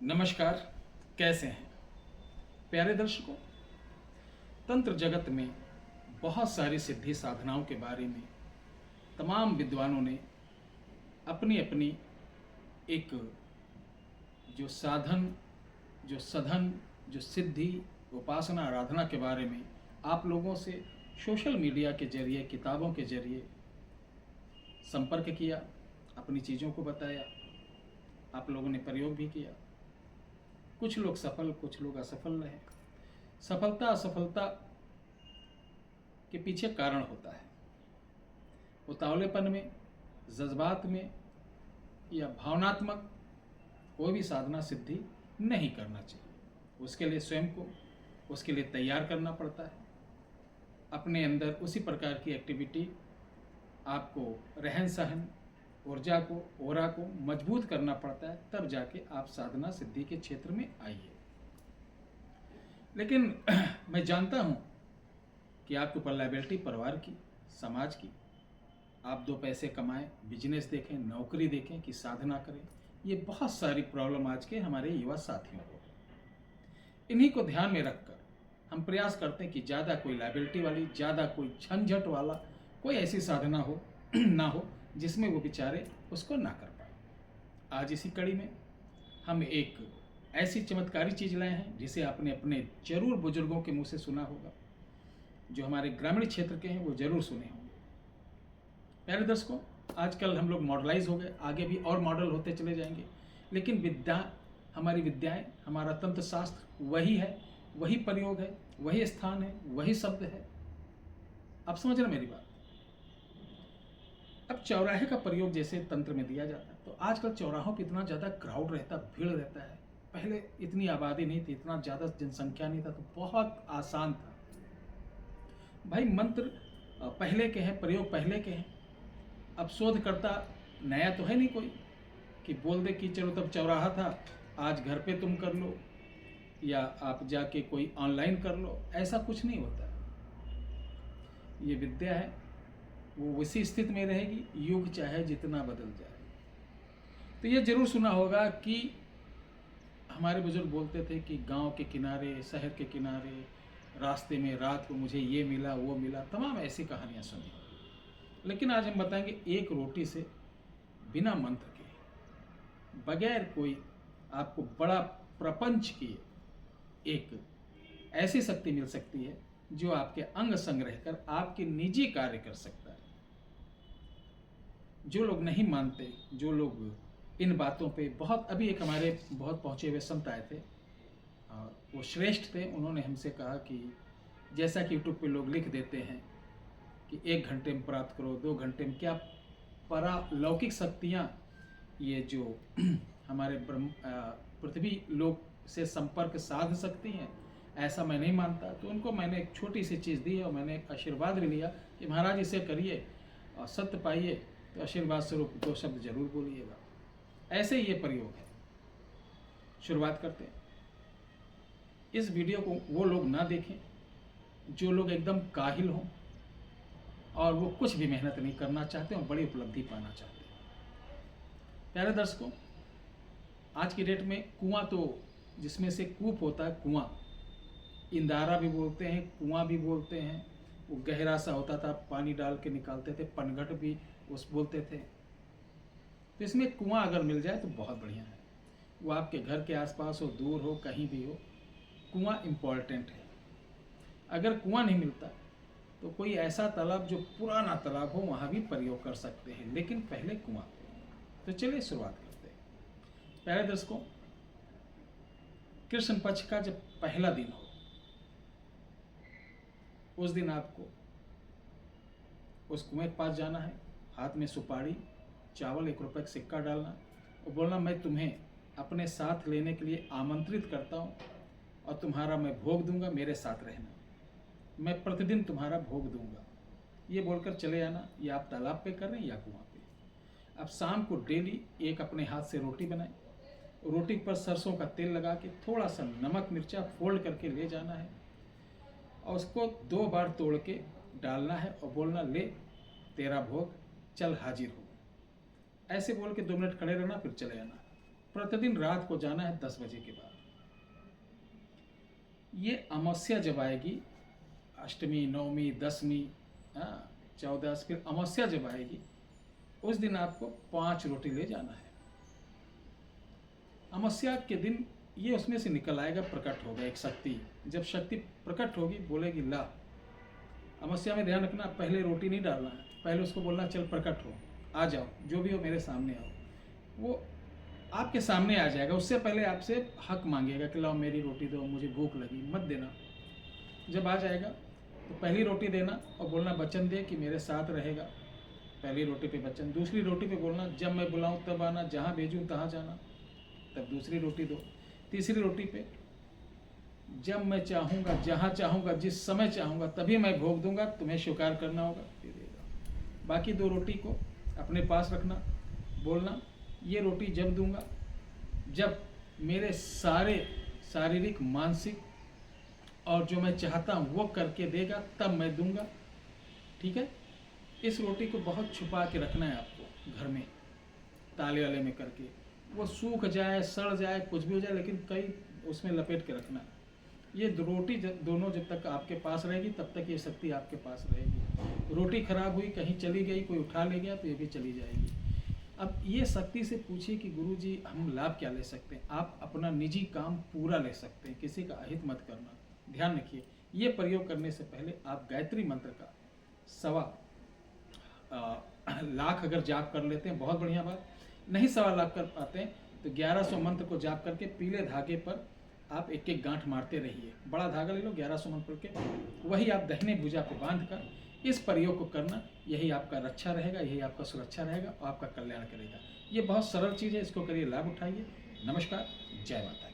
नमस्कार। कैसे हैं प्यारे दर्शकों। तंत्र जगत में बहुत सारी सिद्धि साधनाओं के बारे में तमाम विद्वानों ने अपनी अपनी एक जो साधन, जो सधन, जो सिद्धि, उपासना, आराधना के बारे में आप लोगों से सोशल मीडिया के जरिए, किताबों के जरिए संपर्क किया, अपनी चीज़ों को बताया। आप लोगों ने प्रयोग भी किया। कुछ लोग सफल, कुछ लोग असफल रहे। सफलता असफलता के पीछे कारण होता है। उतावलेपन में, जज्बात में या भावनात्मक कोई भी साधना सिद्धि नहीं करना चाहिए। उसके लिए स्वयं को उसके लिए तैयार करना पड़ता है। अपने अंदर उसी प्रकार की एक्टिविटी, आपको रहन सहन, ऊर्जा को, ओरा को मजबूत करना पड़ता है, तब जाके आप साधना सिद्धि के क्षेत्र में आइए। लेकिन मैं जानता हूं कि आपके ऊपर लायबिलिटी परिवार की, समाज की। आप दो पैसे कमाएं, बिजनेस देखें, नौकरी देखें कि साधना करें। ये बहुत सारी प्रॉब्लम आज के हमारे युवा साथियों को। इन्हीं को ध्यान में रखकर हम प्रयास करते हैं कि ज़्यादा कोई लायबिलिटी वाली, ज़्यादा कोई झंझट वाला कोई ऐसी साधना हो ना हो जिसमें वो बेचारे उसको ना कर पाए। आज इसी कड़ी में हम एक ऐसी चमत्कारी चीज़ लाए हैं जिसे आपने अपने जरूर बुजुर्गों के मुंह से सुना होगा। जो हमारे ग्रामीण क्षेत्र के हैं वो जरूर सुने होंगे। प्यारे दर्शकों, आजकल हम लोग मॉडलाइज हो गए, आगे भी और मॉडल होते चले जाएंगे। लेकिन विद्या, हमारी विद्याएं, हमारा तंत्र शास्त्र वही है, वही प्रयोग है, वही स्थान है, वही शब्द है। आप समझ रहे मेरी बात। अब चौराहे का प्रयोग जैसे तंत्र में दिया जाता है, तो आजकल चौराहों पर इतना ज़्यादा क्राउड रहता, भीड़ रहता है। पहले इतनी आबादी नहीं थी, इतना ज़्यादा जनसंख्या नहीं था, तो बहुत आसान था। भाई मंत्र पहले के हैं, प्रयोग पहले के हैं। अब शोधकर्ता नया तो है नहीं कोई कि बोल दे कि चलो तब चौराहा था, आज घर पे तुम कर लो या आप जाके कोई ऑनलाइन कर लो। ऐसा कुछ नहीं होता। ये विद्या है, वो उसी स्थिति में रहेगी, युग चाहे जितना बदल जाए। तो ये जरूर सुना होगा कि हमारे बुजुर्ग बोलते थे कि गांव के किनारे, शहर के किनारे, रास्ते में रात को मुझे ये मिला, वो मिला, तमाम ऐसी कहानियां सुनी। लेकिन आज हम बताएंगे एक रोटी से, बिना मंत्र के, बगैर कोई आपको बड़ा प्रपंच किए, एक ऐसी शक्ति मिल सकती है जो आपके अंग संग रहकर आपके निजी कार्य कर सकता है। जो लोग नहीं मानते, जो लोग इन बातों पे बहुत, अभी एक हमारे बहुत पहुंचे हुए संत आए थे और वो श्रेष्ठ थे। उन्होंने हमसे कहा कि जैसा कि यूट्यूब पे लोग लिख देते हैं कि 1 घंटे में प्राप्त करो, 2 घंटे में, क्या परालौकिक शक्तियाँ ये जो हमारे पृथ्वी लोक से संपर्क साध सकती हैं, ऐसा मैं नहीं मानता। तो उनको मैंने एक छोटी सी चीज़ दी है और मैंने एक आशीर्वाद भी लिया कि महाराज इसे करिए और सत्य पाइए, तो आशीर्वाद स्वरूप 2 शब्द जरूर बोलिएगा। ऐसे ही ये प्रयोग है। शुरुआत करते हैं। इस वीडियो को वो लोग ना देखें जो लोग एकदम काहिल हों और वो कुछ भी मेहनत नहीं करना चाहते और बड़ी उपलब्धि पाना चाहते हैं। प्यारे दर्शकों, आज की डेट में कुआं, तो जिसमें से कूप होता है, कुआं, इंदारा भी बोलते हैं, कुआं भी बोलते हैं। वो गहरा सा होता था, पानी डाल के निकालते थे, पनघट भी उस बोलते थे। तो इसमें कुआं अगर मिल जाए तो बहुत बढ़िया है। वो आपके घर के आसपास हो, दूर हो, कहीं भी हो, कुआं इम्पॉर्टेंट है। अगर कुआं नहीं मिलता तो कोई ऐसा तालाब जो पुराना तालाब हो, वहाँ भी प्रयोग कर सकते हैं, लेकिन पहले कुआं। तो चलिए शुरुआत करते हैं। प्यारे दर्शकों, कृष्ण पक्ष का जब पहला दिन हो, उस दिन आपको उस कुएं के पास जाना है, हाथ में सुपारी, चावल, 1 रुपये का सिक्का डालना और बोलना, मैं तुम्हें अपने साथ लेने के लिए आमंत्रित करता हूँ और तुम्हारा मैं भोग दूंगा, मेरे साथ रहना, मैं प्रतिदिन तुम्हारा भोग दूंगा। ये बोलकर चले आना। ये आप तालाब पे कर रहे हैं या कुआं पे। अब शाम को डेली एक अपने हाथ से रोटी बनाएं, रोटी पर सरसों का तेल लगा के थोड़ा सा नमक मिर्चा फोल्ड करके ले जाना है और उसको 2 बार तोड़ के डालना है और बोलना, ले तेरा भोग, चल हाजिर हो। ऐसे बोल के 2 मिनट खड़े रहना, फिर चले आना। प्रतिदिन रात को जाना है 10 बजे के बाद। ये अमावस्या जब आएगी, अष्टमी, नवमी, दसवीं, 14, फिर अमावस्या जब आएगी, उस दिन आपको 5 रोटी ले जाना है। अमावस्या के दिन ये उसमें से निकल आएगा, प्रकट होगा एक शक्ति। जब शक्ति प्रकट होगी, बोलेगी ला। अमावस्या में ध्यान रखना, पहले रोटी नहीं डालना है, पहले उसको बोलना चल प्रकट हो, आ जाओ, जो भी हो मेरे सामने आओ। वो आपके सामने आ जाएगा। उससे पहले आपसे हक मांगेगा कि लाओ मेरी रोटी दो, मुझे भूख लगी, मत देना। जब आ जाएगा तो पहली रोटी देना और बोलना वचन दे कि मेरे साथ रहेगा। पहली रोटी पे वचन। दूसरी रोटी पे बोलना जब मैं बुलाऊं तब आना, जहाँ भेजूं तहाँ जाना। तब दूसरी रोटी दो। तीसरी रोटी पे जब मैं चाहूँगा, जहाँ चाहूँगा, जिस समय चाहूँगा तभी मैं भोग दूंगा, तुम्हें स्वीकार करना होगा, दे देगा। बाकी 2 रोटी को अपने पास रखना, बोलना ये रोटी जब दूंगा जब मेरे सारे शारीरिक, मानसिक और जो मैं चाहता हूँ वो करके देगा, तब मैं दूंगा। ठीक है। इस रोटी को बहुत छुपा के रखना है आपको घर में, ताले वाले में करके। वो सूख जाए, सड़ जाए, कुछ भी हो जाए, लेकिन कई उसमें लपेट के रखना है। ये रोटी दोनों जब तक आपके पास रहेगी तब तक ये शक्ति आपके पास रहेगी। रोटी खराब हुई, कहीं चली गई, कोई उठा ले गया तो ये भी चली जाएगी। अब ये शक्ति से पूछिए कि गुरुजी हम लाभ क्या ले सकते हैं। आप अपना निजी काम पूरा ले सकते हैं, किसी का अहित मत करना। ध्यान रखिए, ये प्रयोग करने से पहले आप गायत्री मंत्र का 1.25 लाख अगर जाप कर लेते हैं, बहुत बढ़िया बात। नहीं 1.25 लाख कर पाते हैं तो 1100 मंत्र को जाप करके पीले धागे पर आप एक एक गांठ मारते रहिए। बड़ा धागा ले लो, 1100 मंत्र के, वही आप दाहिने भुजा पे बांध कर इस प्रयोग को करना। यही आपका रक्षा रहेगा, यही आपका सुरक्षा रहेगा और आपका कल्याण करेगा। ये बहुत सरल चीज़ है, इसको करिए, लाभ उठाइए। नमस्कार, जय माता दी।